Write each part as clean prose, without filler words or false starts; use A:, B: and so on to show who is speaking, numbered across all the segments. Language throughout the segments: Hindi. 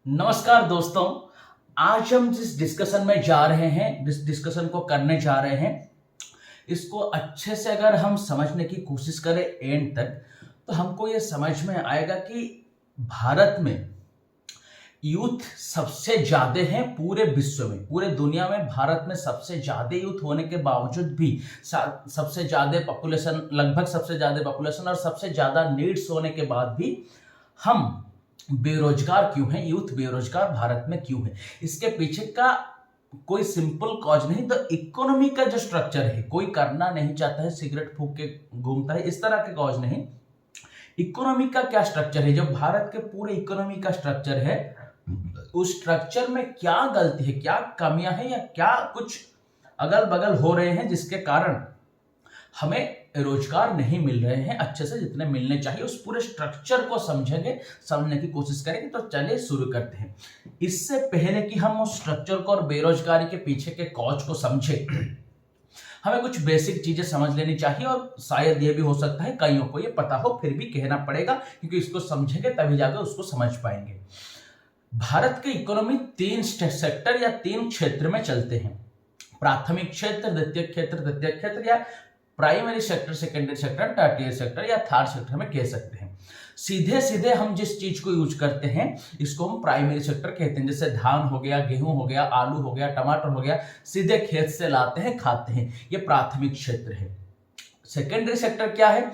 A: नमस्कार दोस्तों। आज हम जिस डिस्कशन में जा रहे हैं, जिस डिस्कशन को करने जा रहे हैं, इसको अच्छे से अगर हम समझने की कोशिश करें एंड तक, तो हमको ये समझ में आएगा कि भारत में यूथ सबसे ज्यादा है पूरे विश्व में, पूरे दुनिया में। भारत में सबसे ज्यादा यूथ होने के बावजूद भी, सबसे ज्यादा पॉपुलेशन, लगभग सबसे ज्यादा पॉपुलेशन और सबसे ज्यादा नीड्स होने के बाद भी हम बेरोजगार क्यों हैं? यूथ बेरोजगार भारत में क्यों है? इसके पीछे का कोई सिंपल कॉज नहीं, तो इकोनॉमी का जो स्ट्रक्चर है, कोई करना नहीं चाहता है, सिगरेट फूंक के घूमता है, इस तरह के कॉज नहीं। इकोनॉमी का क्या स्ट्रक्चर है? जो भारत के पूरे इकोनॉमी का स्ट्रक्चर है, उस स्ट्रक्चर में क्या गलती है, क्या कमियां हैं, या क्या कुछ अगल बगल हो रहे हैं जिसके कारण हमें रोजगार नहीं मिल रहे हैं अच्छे से जितने मिलने चाहिए। उस पूरे स्ट्रक्चर को समझेंगे, समझने की कोशिश करेंगे। तो चलिए शुरू करते हैं। इससे पहले कि हम उस स्ट्रक्चर को और बेरोजगारी के पीछे के कॉज को समझे, हमें कुछ बेसिक चीजें समझ लेनी चाहिए, और शायद ये भी हो सकता है कईयों को ये पता हो, फिर भी कहना पड़ेगा, क्योंकि इसको समझेंगे तभी जाकर उसको समझ पाएंगे। भारत की इकोनॉमी तीन सेक्टर या तीन क्षेत्र में चलते हैं। प्राथमिक क्षेत्र, द्वितीय क्षेत्र, तृतीय क्षेत्र, या primary sector, secondary sector, tertiary sector या थर्ड सेक्टर में कह सकते हैं। सीधे सीधे हम जिस चीज को यूज करते हैं, इसको हम प्राइमरी सेक्टर कहते हैं। जैसे धान हो गया, गेहूं हो गया, आलू हो गया, टमाटर हो गया, सीधे खेत से लाते हैं, खाते हैं, ये प्राथमिक क्षेत्र है। सेकेंडरी सेक्टर क्या है?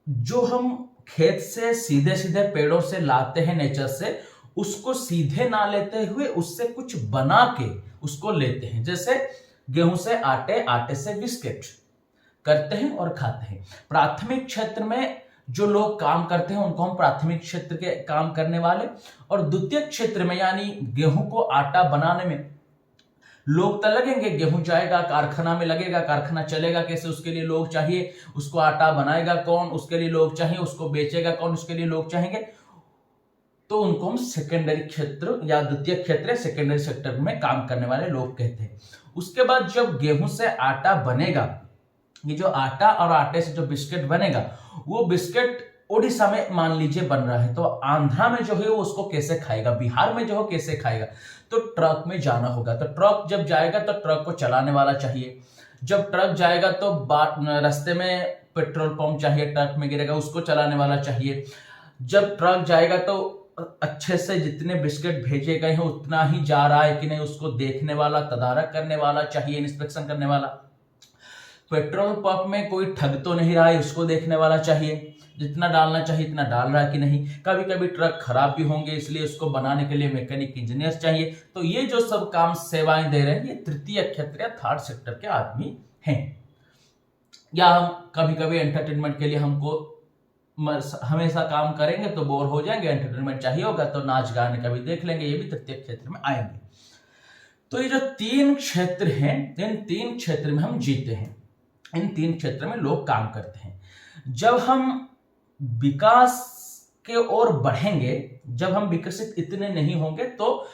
A: जो हम खेत से सीधे सीधे पेड़ों से लाते हैं, नेचर से, उसको सीधे ना लेते हुए उससे कुछ बना के उसको लेते हैं। जैसे गेहूं से आटे, आटे से बिस्किट करते हैं और खाते हैं। प्राथमिक क्षेत्र में जो लोग काम करते हैं उनको हम प्राथमिक क्षेत्र के काम करने वाले, और द्वितीय क्षेत्र में यानी गेहूं को आटा बनाने में लोग तो लगेंगे। गेहूं जाएगा कारखाना में, लगेगा, कारखाना चलेगा कैसे? उसके लिए लोग चाहिए। उसको आटा बनाएगा कौन? उसके लिए लोग चाहिए। उसको बेचेगा कौन? उसके लिए लोग चाहेंगे। तो उनको हम सेकेंडरी क्षेत्र या द्वितीय क्षेत्र, सेकेंडरी सेक्टर में काम करने वाले लोग कहते हैं। उसके बाद जब गेहूं से आटा बनेगा, ये जो आटा और आटे से जो बिस्किट बनेगा, वो बिस्किट उड़ीसा में मान लीजिए बन रहा है, तो आंध्रा में जो है वो उसको कैसे खाएगा? बिहार में जो है कैसे खाएगा? तो ट्रक में जाना होगा। तो ट्रक जब जाएगा तो ट्रक को चलाने वाला चाहिए। जब ट्रक जाएगा तो रास्ते में पेट्रोल पंप चाहिए, ट्रक में गिरेगा, उसको चलाने वाला चाहिए। जब ट्रक जाएगा तो अच्छे से जितने बिस्किट भेजे गए हैं उतना ही जा रहा है कि नहीं, उसको देखने वाला, तदारक करने वाला चाहिए, इंस्पेक्शन करने वाला। पेट्रोल पंप में कोई ठग तो नहीं रहा है, उसको देखने वाला चाहिए। जितना डालना चाहिए इतना डाल रहा है कि नहीं। कभी कभी ट्रक खराब भी होंगे, इसलिए उसको बनाने के लिए मैकेनिक इंजीनियर चाहिए। तो ये जो सब काम सेवाएं दे रहे हैं, ये तृतीय क्षेत्र या थर्ड सेक्टर के आदमी हैं। या हम कभी कभी एंटरटेनमेंट के लिए हमको हमेशा काम करेंगे तो बोर हो जाएंगे, एंटरटेनमेंट चाहिए होगा तो नाच गाने कभी देख लेंगे, ये भी तृतीय क्षेत्र में आएंगे। तो ये जो तीन क्षेत्र हैं, इन तीन क्षेत्र में हम जीते हैं। इन तीन क्षेत्र में लोग काम करते हैं। जब हम विकास के ओर बढ़ेंगे, जब हम विकसित इतने नहीं होंगे, तो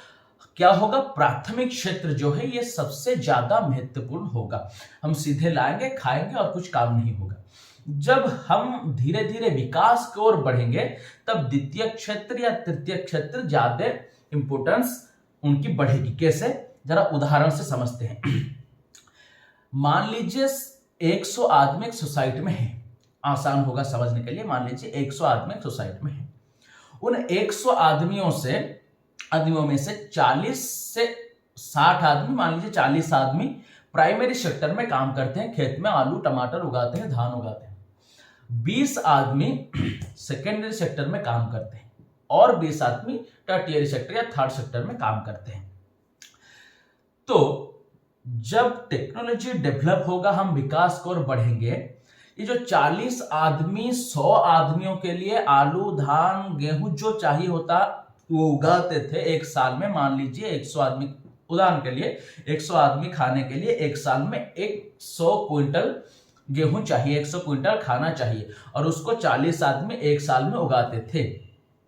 A: क्या होगा? प्राथमिक क्षेत्र जो है ये सबसे ज्यादा महत्वपूर्ण होगा। हम सीधे लाएंगे, खाएंगे और कुछ काम नहीं होगा। जब हम धीरे धीरे विकास की ओर बढ़ेंगे, तब द्वितीय क्षेत्र या तृतीय क्षेत्र ज्यादा इंपोर्टेंस उनकी बढ़ेगी। कैसे? जरा उदाहरण से समझते हैं। मान लीजिए 100 आदमी एक सोसाइटी में है, आसान होगा समझने के लिए। मान लीजिए 100 आदमी एक सोसाइटी में है। उन 100 आदमियों में से 40 से 60 आदमी, मान लीजिए 40 आदमी प्राइमरी सेक्टर में काम करते हैं, खेत में आलू टमाटर उगाते हैं, धान उगाते हैं। 20 आदमी सेकेंडरी सेक्टर में काम करते हैं, और 20 आदमी टर्टियरी सेक्टर या थर्ड सेक्टर में काम करते हैं। तो जब टेक्नोलॉजी डेवलप होगा, हम विकास की ओर बढ़ेंगे, ये जो 40 आदमी 100 आदमियों के लिए आलू, धान, गेहूं जो चाहिए होता वो उगाते थे एक साल में। मान लीजिए 100 आदमी, उदाहरण के लिए 100 आदमी खाने के लिए एक साल में 100 क्विंटल गेहूं चाहिए, 100 क्विंटल खाना चाहिए, और उसको 40 आदमी एक साल में उगाते थे।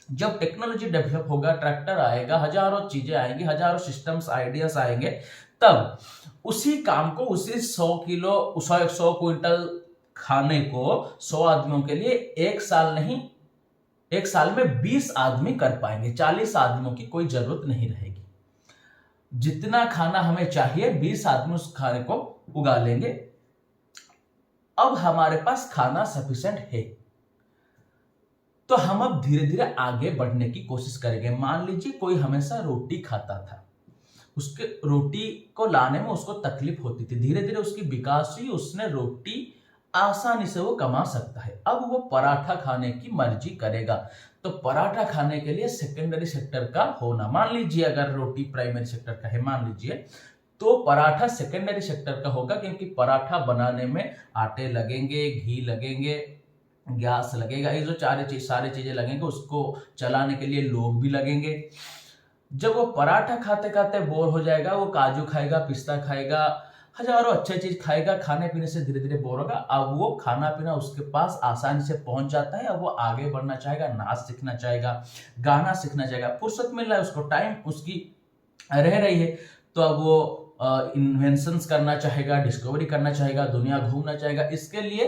A: जब टेक्नोलॉजी डेवलप होगा, ट्रैक्टर आएगा, हजारों चीजें आएंगी, हजारों सिस्टम्स, आइडियाज आएंगे, तब उसी काम को, उसी 100 क्विंटल खाने को 100 आदमियों के लिए एक साल नहीं एक साल में 20 आदमी कर पाएंगे, 40 आदमियों की कोई जरूरत नहीं रहेगी। जितना खाना हमें चाहिए 20 आदमी उस खाने को उगा लेंगे। अब हमारे पास खाना सफिशिएंट है, तो हम अब धीरे धीरे आगे बढ़ने की कोशिश करेंगे। मान लीजिए कोई हमेशा रोटी खाता था, उसके रोटी को लाने में उसको तकलीफ होती थी, धीरे धीरे उसकी विकास हुई, उसने रोटी आसानी से वो कमा सकता है। अब वो पराठा खाने की मर्जी करेगा, तो पराठा खाने के लिए सेकेंडरी सेक्टर का होना, मान लीजिए अगर रोटी प्राइमरी सेक्टर का है मान लीजिए, तो पराठा सेकेंडरी सेक्टर का होगा, क्योंकि पराठा बनाने में आटे लगेंगे, घी लगेंगे, गैस लगेगा, ये जो सारी चीजें लगेंगे, उसको चलाने के लिए लोग भी लगेंगे। जब वो पराठा खाते खाते बोर हो जाएगा, वो काजू खाएगा, पिस्ता खाएगा, हजारों अच्छे चीज खाएगा, खाने पीने से धीरे धीरे बोर होगा। अब वो खाना पीना उसके पास आसानी से पहुंच जाता है। अब वो आगे बढ़ना चाहेगा, नाच सीखना चाहेगा, गाना सीखना चाहेगा, फुर्सत मिल रहा है उसको, टाइम उसकी रह रही है, तो अब वो इन्वेंशंस करना चाहेगा, डिस्कवरी करना चाहेगा, दुनिया घूमना चाहेगा। इसके लिए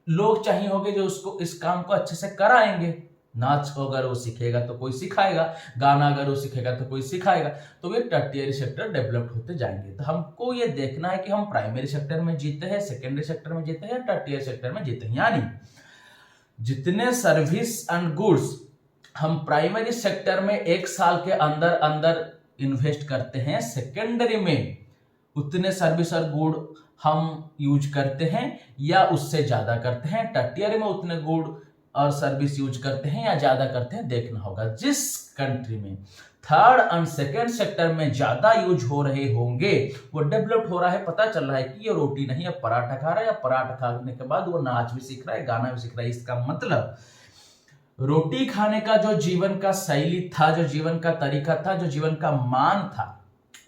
A: लोग चाहिए होंगे जो उसको इस काम को अच्छे से कराएंगे। नाच अगर वो सीखेगा तो कोई सिखाएगा, गाना अगर वो सीखेगा तो कोई सिखाएगा, तो ये टर्टियरी सेक्टर डेवलप होते जाएंगे। तो हमको ये देखना है कि हम प्राइमरी सेक्टर में जीते हैं, सेकेंडरी सेक्टर में जीते हैं, या टर्टियरी सेक्टर में जीते हैं। यानी जितने सर्विस एंड गुड्स हम प्राइमरी सेक्टर में एक साल के अंदर अंदर इन्वेस्ट करते हैं, सेकेंडरी में उतने सर्विस और गुड हम यूज करते हैं या उससे ज्यादा करते हैं, टर्टियरी में उतने गुड और सर्विस यूज करते हैं या ज्यादा करते हैं, देखना होगा। जिस कंट्री में थर्ड एंड सेकेंड सेक्टर में ज्यादा यूज हो रहे होंगे वो डेवलप हो रहा है, पता चल रहा है कि ये रोटी नहीं अब पराठा खा रहा है, या पराठा खाने के बाद वो नाच भी सीख रहा है, गाना भी सीख रहा है। इसका मतलब रोटी खाने का जो जीवन का शैली था, जो जीवन का तरीका था, जो जीवन का मान था,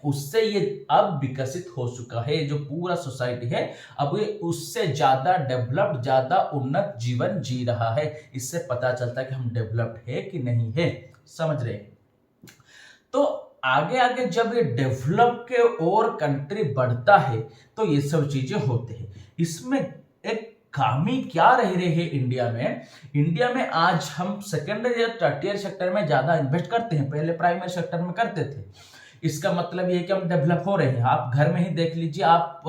A: उससे ये अब विकसित हो चुका है। जो पूरा सोसाइटी है अब ये उससे ज्यादा डेवलप्ड, ज्यादा उन्नत जीवन जी रहा है। इससे पता चलता है कि हम डेवलप्ड है कि नहीं है, समझ रहे हैं। तो आगे आगे जब ये डेवलप के और कंट्री बढ़ता है तो ये सब चीजें होते हैं। इसमें एक खामी क्या रह रही है इंडिया में आज हम सेकेंडरी या टर्टियरी सेक्टर में ज्यादा इन्वेस्ट करते हैं, पहले प्राइमरी सेक्टर में करते थे। इसका मतलब ये कि हम डेवलप हो रहे हैं। आप घर में ही देख लीजिए, आप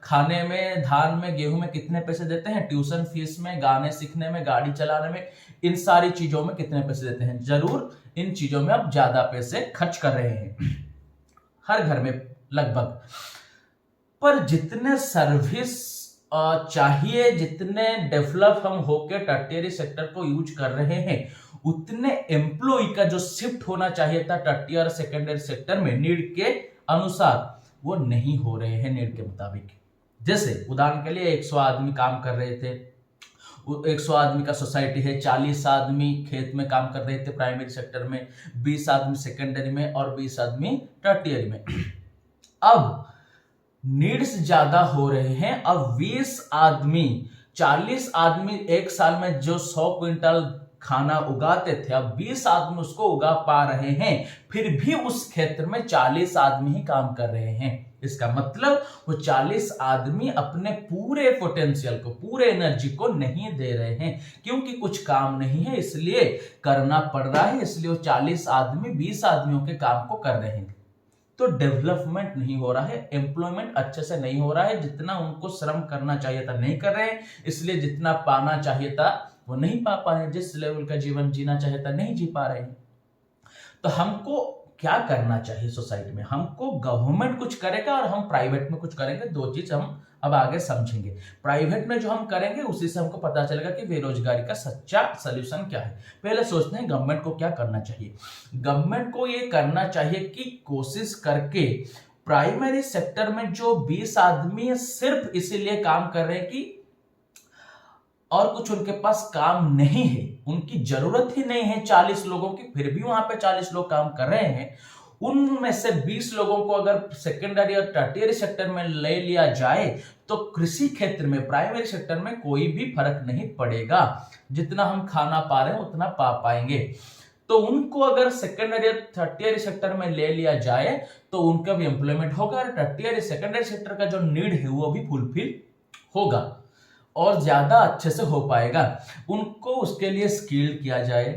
A: खाने में, धान में, गेहूं में कितने पैसे देते हैं, ट्यूशन फीस में, गाने सीखने में, गाड़ी चलाने में, इन सारी चीजों में कितने पैसे देते हैं। जरूर इन चीजों में आप ज्यादा पैसे खर्च कर रहे हैं हर घर में लगभग, पर जितने सर्विस चाहिए, जितने डेवलप हम होके टर्टियरी सेक्टर को यूज कर रहे हैं, उतने एम्प्लॉय का जो शिफ्ट होना चाहिए था टर्टियर सेकेंडरी सेक्टर में नीड के अनुसार, वो नहीं हो रहे हैं नीड के मुताबिक। जैसे उदाहरण के लिए 100 आदमी काम कर रहे थे, 100 आदमी का सोसाइटी है, 40 आदमी खेत में काम कर रहे थे प्राइमरी सेक्टर में, 20 आदमी सेकेंडरी में और 20 आदमी टर्टियरी में। अब नीड्स ज्यादा हो रहे हैं। अब 20 आदमी, 40 आदमी एक साल में जो 100 क्विंटल खाना उगाते थे, अब 20 आदमी उसको उगा पा रहे हैं, फिर भी उस क्षेत्र में 40 आदमी ही काम कर रहे हैं। इसका मतलब वो 40 आदमी अपने पूरे पोटेंशियल को, पूरे एनर्जी को नहीं दे रहे हैं, क्योंकि कुछ काम नहीं है इसलिए करना पड़ रहा है, इसलिए वो 40 आदमी 20 आदमियों के काम को कर रहे हैं। तो डेवलपमेंट नहीं हो रहा है, एम्प्लॉयमेंट अच्छे से नहीं हो रहा है, जितना उनको श्रम करना चाहिए था नहीं कर रहे हैं, इसलिए जितना पाना चाहिए था वो नहीं पा रहे हैं, जिस लेवल का जीवन जीना चाहिए था नहीं जी पा रहे हैं। तो हमको क्या करना चाहिए सोसाइटी में? हमको गवर्नमेंट कुछ करेगा और हम प्राइवेट में कुछ करेंगे, दो चीज हम अब आगे समझेंगे। प्राइवेट में जो हम करेंगे उसी से हमको पता चलेगा कि बेरोजगारी का सच्चा सलूशन क्या है। पहले सोचते हैं गवर्नमेंट को क्या करना चाहिए। गवर्नमेंट को ये करना चाहिए कि कोशिश करके प्राइमरी सेक्टर में जो 20 आदमी सिर्फ इसीलिए काम कर रहे हैं कि और कुछ उनके पास काम नहीं है, उनकी जरूरत ही नहीं है 40 लोगों की, फिर भी वहां पे 40 लोग काम कर रहे हैं, उनमें से 20 लोगों को अगर सेकेंडरी और टर्टियरी सेक्टर में ले लिया जाए तो कृषि क्षेत्र में, प्राइमरी सेक्टर में कोई भी फर्क नहीं पड़ेगा। जितना हम खाना पा रहे हैं उतना पा पाएंगे। तो उनको अगर सेकेंडरी और टर्टियरी सेक्टर में ले लिया जाए तो उनका भी एम्प्लॉयमेंट होगा और टर्टियरी सेकेंडरी सेक्टर का जो नीड है वो भी फुलफिल होगा और ज्यादा अच्छे से हो पाएगा। उनको उसके लिए स्किल किया जाए,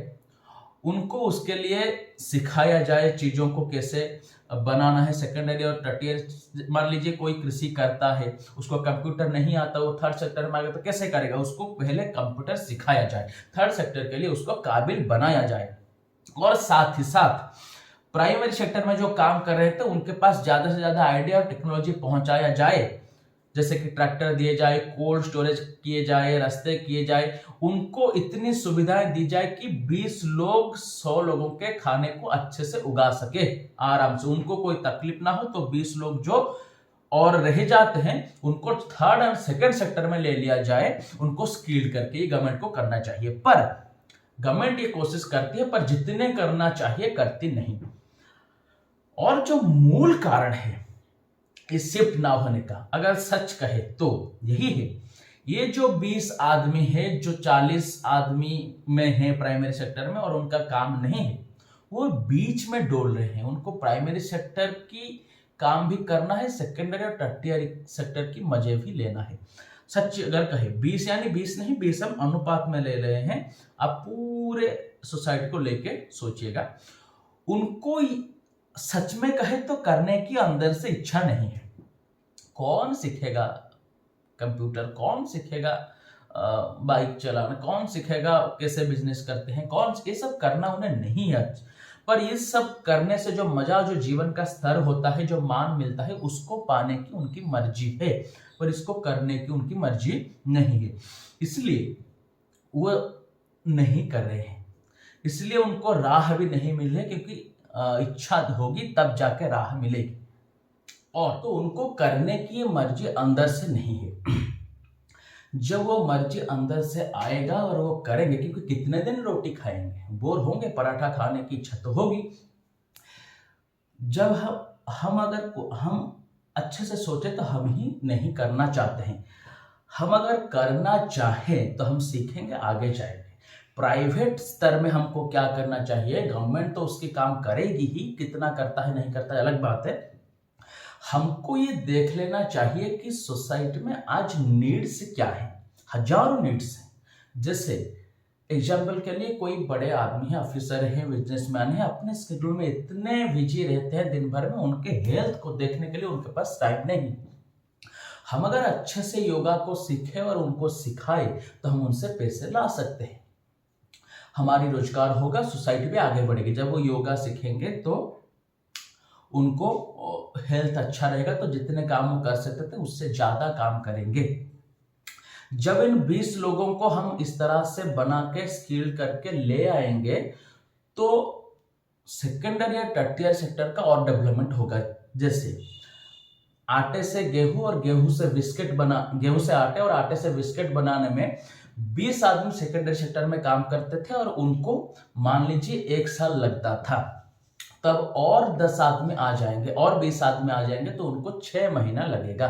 A: उनको उसके लिए सिखाया जाए चीजों को कैसे बनाना है। सेकेंडरी और टर्टियर, मान लीजिए कोई कृषि करता है, उसको कंप्यूटर नहीं आता, वो थर्ड सेक्टर में आ गया तो कैसे करेगा, उसको पहले कंप्यूटर सिखाया जाए, थर्ड सेक्टर के लिए उसको काबिल बनाया जाए। और साथ ही साथ प्राइमरी सेक्टर में जो काम कर रहे थे उनके पास ज्यादा से ज्यादा आइडिया और टेक्नोलॉजी पहुंचाया जाए, जैसे कि ट्रैक्टर दिए जाए, कोल्ड स्टोरेज किए जाए, रास्ते किए जाए, उनको इतनी सुविधाएं दी जाए कि 20 लोग 100 लोगों के खाने को अच्छे से उगा सके आराम से, उनको कोई तकलीफ ना हो। तो 20 लोग जो और रह जाते हैं उनको थर्ड और सेकंड सेक्टर में ले लिया जाए, उनको स्किल्ड करके ये गवर्नमेंट को करना चाहिए। पर गवर्नमेंट ये कोशिश करती है, पर जितने करना चाहिए करती नहीं। और जो मूल कारण है इस शिफ्ट ना होने का, अगर सच कहे तो यही है, ये जो 20 आदमी है जो 40 आदमी में है प्राइमरी सेक्टर में और उनका काम नहीं है, वो बीच में डोल रहे हैं। उनको प्राइमरी सेक्टर की काम भी करना है, सेकेंडरी और टर्टियरी सेक्टर की मजे भी लेना है। सच अगर कहे 20 यानी 20 नहीं, 20 हम अनुपात में ले रहे हैं, आप पूरे सोसाइटी को लेके सोचिएगा। उनको सच में कहे तो करने की अंदर से इच्छा नहीं है। कौन सीखेगा कंप्यूटर, कौन सीखेगा बाइक चलाना, कौन सीखेगा कैसे बिजनेस करते हैं, कौन, ये सब करना उन्हें नहीं है। पर ये सब करने से जो मजा, जो जीवन का स्तर होता है, जो मान मिलता है, उसको पाने की उनकी मर्जी है, पर इसको करने की उनकी मर्जी नहीं है। इसलिए वो नहीं कर रहे हैं, इसलिए उनको राह भी नहीं मिल रही, क्योंकि इच्छा होगी तब जाके राह मिलेगी। और तो उनको करने की मर्जी अंदर से नहीं है। जब वो मर्जी अंदर से आएगा और वो करेंगे, क्योंकि कितने दिन रोटी खाएंगे, बोर होंगे, पराठा खाने की इच्छा तो होगी। जब हम अच्छे से सोचे तो हम ही नहीं करना चाहते हैं। हम अगर करना चाहें तो हम सीखेंगे, आगे जाएंगे। प्राइवेट स्तर में हमको क्या करना चाहिए, गवर्नमेंट तो उसकी काम करेगी ही, कितना करता है नहीं करता है अलग बात है। हमको ये देख लेना चाहिए कि सोसाइटी में आज नीड्स क्या है। हजारों नीड्स हैं। जैसे एग्जाम्पल के लिए कोई बड़े आदमी है, ऑफिसर है, बिजनेसमैन है, अपने शेड्यूल में इतने बिजी रहते हैं दिन भर में, उनके हेल्थ को देखने के लिए उनके पास टाइम नहीं। हम अगर अच्छे से योगा को सीखे और उनको सिखाए तो हम उनसे पैसे ला सकते हैं, हमारी रोजगार होगा, सोसाइटी भी आगे बढ़ेगी। जब वो योगा सीखेंगे तो उनको हेल्थ अच्छा रहेगा, तो जितने काम वो कर सकते थे उससे ज्यादा काम करेंगे। जब इन 20 लोगों को हम इस तरह से बना के स्किल करके ले आएंगे तो सेकेंडरी या टर्टियर सेक्टर का और डेवलपमेंट होगा। जैसे आटे से गेहूं और गेहूं से बिस्किट गेहूं से आटे और आटे से बिस्किट बनाने में 20 आदमी सेकेंडरी सेक्टर में काम करते थे और उनको मान लीजिए 1 साल लगता था। तब और 10 आदमी आ जाएंगे और 20 आदमी आ जाएंगे तो उनको 6 महीना लगेगा।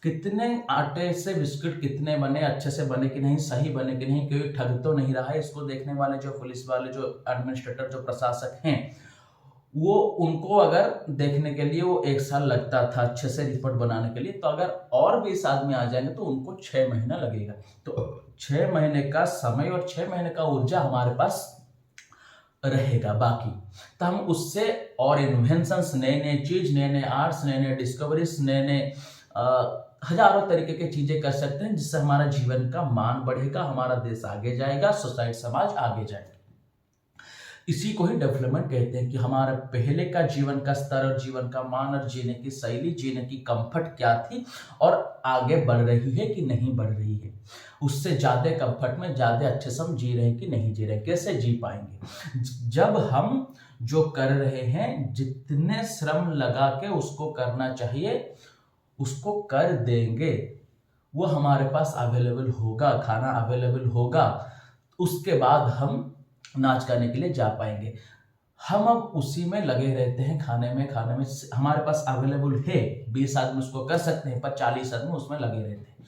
A: कितने आटे से बिस्किट कितने बने, अच्छे से बने कि नहीं, सही बने कि नहीं, कोई ठग तो नहीं रहा है, इसको देखने वाले जो पुलिस वाले, जो एडमिनिस्ट्रेटर, जो प्रशासक हैं, वो उनको अगर देखने के लिए वो 1 साल लगता था अच्छे से रिपोर्ट बनाने के लिए, तो अगर और 20 आदमी आ जाएंगे तो उनको 6 महीना लगेगा। तो 6 महीने का समय और 6 महीने का ऊर्जा हमारे पास रहेगा बाकी, तो हम उससे और इन्वेंशंस, नए नए चीज, नए नए आर्ट्स, नए नए डिस्कवरीज, नए नए हजारों तरीके की चीजें कर सकते हैं, जिससे हमारा जीवन का मान बढ़ेगा, हमारा देश आगे जाएगा, सोसाइटी, समाज आगे जाएगा। इसी को ही डेवलपमेंट कहते हैं कि हमारा पहले का जीवन का स्तर और जीवन का मान और जीने की शैली, जीने की कंफर्ट क्या थी और आगे बढ़ रही है कि नहीं बढ़ रही है, उससे ज्यादा कंफर्ट में ज्यादा अच्छे से हम जी रहे हैं कि नहीं जी रहे, कैसे जी पाएंगे। जब हम जो कर रहे हैं, जितने श्रम लगा के उसको करना चाहिए उसको कर देंगे, वो हमारे पास अवेलेबल होगा, खाना अवेलेबल होगा, उसके बाद हम नाच गाने के लिए जा पाएंगे। हम अब उसी में लगे रहते हैं, खाने में हमारे पास अवेलेबल है, 20 आदमी उसको कर सकते हैं, पर 40 आदमी उसमें लगे रहते हैं,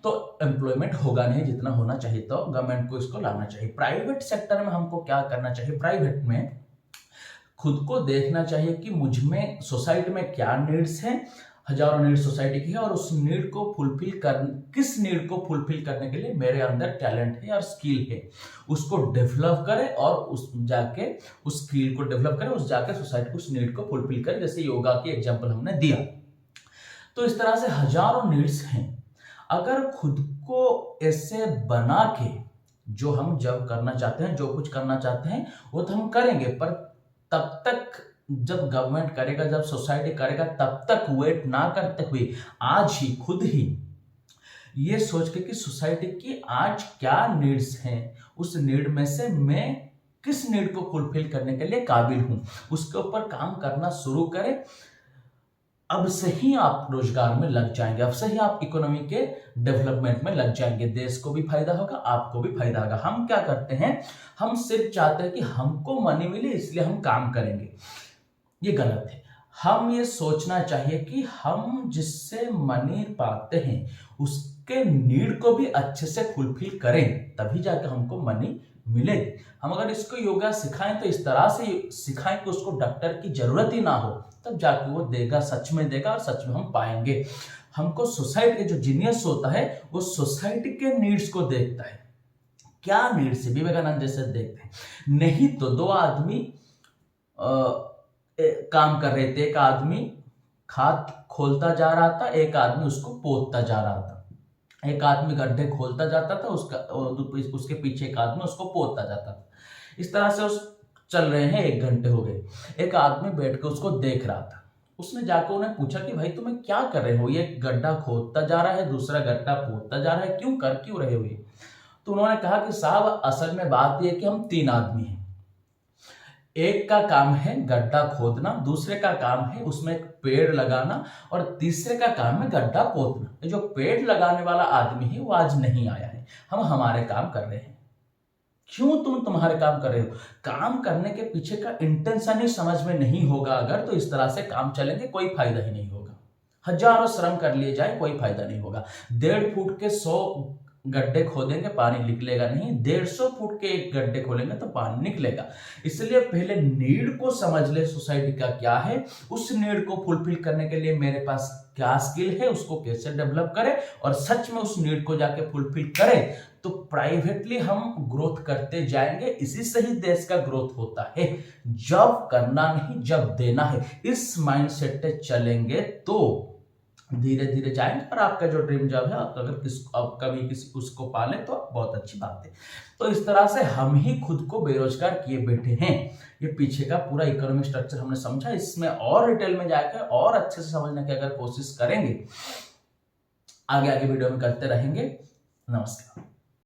A: तो एम्प्लॉयमेंट होगा नहीं जितना होना चाहिए। तो गवर्नमेंट को इसको लाना चाहिए। प्राइवेट सेक्टर में हमको क्या करना चाहिए, प्राइवेट में खुद को देखना चाहिए कि मुझ में, सोसाइटी में क्या नीड्स हैं, हजारों नीड सोसाइटी की है और उस नीड को फुलफिल कर किस नीड को फुलफिल करने के लिए मेरे अंदर टैलेंट है और स्किल है, उसको डेवलप करें और उस जाके उस स्किल को डेवलप करें, उस जाके सोसाइटी को उस नीड को फुलफिल करें। जैसे योगा की एग्जांपल हमने दिया। तो इस तरह से हजारों नीड्स हैं। अगर खुद को ऐसे बना के जो हम जब करना चाहते हैं, जो कुछ करना चाहते हैं वो तो हम करेंगे, पर तब तक जब गवर्नमेंट करेगा, जब सोसाइटी करेगा, तब तक वेट ना करते हुए आज ही खुद ही ये सोच के कि सोसाइटी की आज क्या नीड्स हैं, उस नीड में से मैं किस नीड को फुलफिल करने के लिए काबिल हूं, उसके ऊपर काम करना शुरू करें। अब से ही आप रोजगार में लग जाएंगे, अब से ही आप इकोनॉमी के डेवलपमेंट में लग जाएंगे, देश को भी फायदा होगा, आपको भी फायदा होगा। हम क्या करते हैं, हम सिर्फ चाहते हैं कि हमको मनी मिले इसलिए हम काम करेंगे, ये गलत है। हम ये सोचना चाहिए कि हम जिससे मनी पाते हैं उसके नीड को भी अच्छे से फुलफिल करें, तभी जाकर हमको मनी मिलेगी। हम अगर इसको योगा सिखाएं तो इस तरह से सिखाएं कि उसको डॉक्टर की जरूरत ही ना हो, तब जाके वो देगा, सच में देगा और सच में हम पाएंगे। हमको सोसाइटी जो जीनियस होता है वो सोसाइटी के नीड्स को देखता है, क्या नीड्स है, विवेकानंद जैसे देखते हैं। नहीं तो दो आदमी काम कर रहे थे, एक आदमी खाद खोलता जा रहा था, एक आदमी उसको पोतता जा रहा था। एक आदमी गड्ढे खोलता जाता था, उसके पीछे एक आदमी उसको पोतता जाता था। इस तरह से उस चल रहे हैं, 1 घंटे हो गए। एक आदमी बैठ कर उसको देख रहा था। उसने जाकर उन्हें पूछा कि भाई तुम्हें क्या कर रहे हो, ये गड्ढा खोदता जा रहा है, दूसरा गड्ढा पोतता जा रहा है, क्यों रहे हो ये? तो उन्होंने कहा कि साहब असल में बात यह है कि हम 3 आदमी हैं, एक का काम है गड्ढा खोदना, दूसरे का काम है उसमें एक पेड़ लगाना और तीसरे का काम है गड्ढा पोतना। जो पेड़ लगाने वाला आदमी है वो आज नहीं आया है, हम हमारे काम कर रहे हैं। क्यों तुम तुम्हारे काम कर रहे हो? काम करने के पीछे का इंटेंशन ही समझ में नहीं होगा अगर, तो इस तरह से काम चलेंगे, कोई फायदा ही नहीं होगा। हजारों श्रम कर लिए जाए, कोई फायदा नहीं होगा। 1.5 फुट के 100 गड्ढे खोदेंगे, पानी निकलेगा नहीं। 150 फुट के एक गड्ढे खोलेंगे तो पानी निकलेगा। इसलिए पहले नीड को समझ ले, सोसाइटी का क्या है, उस नीड को फुलफिल करने के लिए मेरे पास क्या स्किल है, उसको कैसे डेवलप करें और सच में उस नीड को जाके फुलफिल करें, तो प्राइवेटली हम ग्रोथ करते जाएंगे। इसी से ही देश का ग्रोथ होता है। जब करना नहीं, जब देना है, इस माइंडसेट से चलेंगे तो धीरे धीरे जाएंगे। और आपका जो ड्रीम जॉब है, आप अगर आप कभी किसी उसको पाले तो बहुत अच्छी बात है। तो इस तरह से हम ही खुद को बेरोजगार किए बैठे हैं। ये पीछे का पूरा इकोनॉमिक स्ट्रक्चर हमने समझा। इसमें और डिटेल में जाकर और अच्छे से समझने की अगर कोशिश करेंगे, आगे वीडियो में करते रहेंगे। नमस्कार।